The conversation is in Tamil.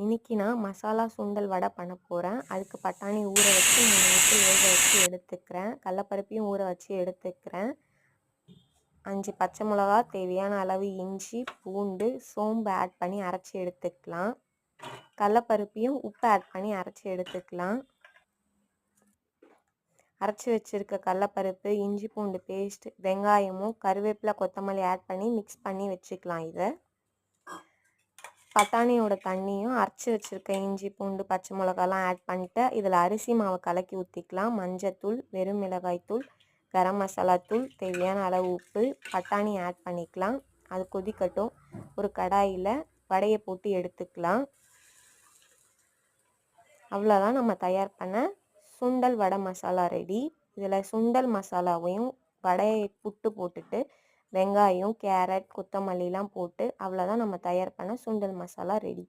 இன்னைக்கு நான் மசாலா சுண்டல் வடை பண்ண போகிறேன். அதுக்கு பட்டாணி ஊற வச்சு 3 விசில் வேக வச்சு எடுத்துக்கிறேன். கடலப்பருப்பையும் ஊற வச்சு எடுத்துக்கிறேன். 5 பச்சை மிளகா, தேவையான அளவு இஞ்சி, பூண்டு, சோம்பு ஆட் பண்ணி அரைச்சி எடுத்துக்கலாம். கடலப்பருப்பையும் உப்பு ஆட் பண்ணி அரைச்சி எடுத்துக்கலாம். அரைச்சி வச்சுருக்க கடலப்பருப்பு, இஞ்சி பூண்டு பேஸ்ட், வெங்காயமும் கருவேப்பிலை கொத்தமல்லி ஆட் பண்ணி மிக்ஸ் பண்ணி வச்சுக்கலாம். இதை பட்டாணியோட தண்ணியும் அரைச்சி வச்சுருக்க இஞ்சி பூண்டு பச்சை மிளகாலாம் ஆட் பண்ணிட்டு இதில் அரிசி மாவை கலக்கி ஊற்றிக்கலாம். மஞ்சத்தூள், வெறும் மிளகாய்த்தூள், கரம் மசாலா தூள், தேவையான அளவு உப்பு, பட்டாணி ஆட் பண்ணிக்கலாம். அது கொதிக்கட்டும். ஒரு கடாயில் வடையை போட்டு எடுத்துக்கலாம். அவ்வளோதான், நம்ம தயார் பண்ண சுண்டல் வடை மசாலா ரெடி. இதில் சுண்டல் மசாலாவையும் வடையை புட்டு போட்டுட்டு வெங்காயம், கேரட், கொத்தமல்லிலாம் போட்டு அவ்வளோதான், நம்ம தயார் பண்ண சுண்டல் மசாலா ரெடி.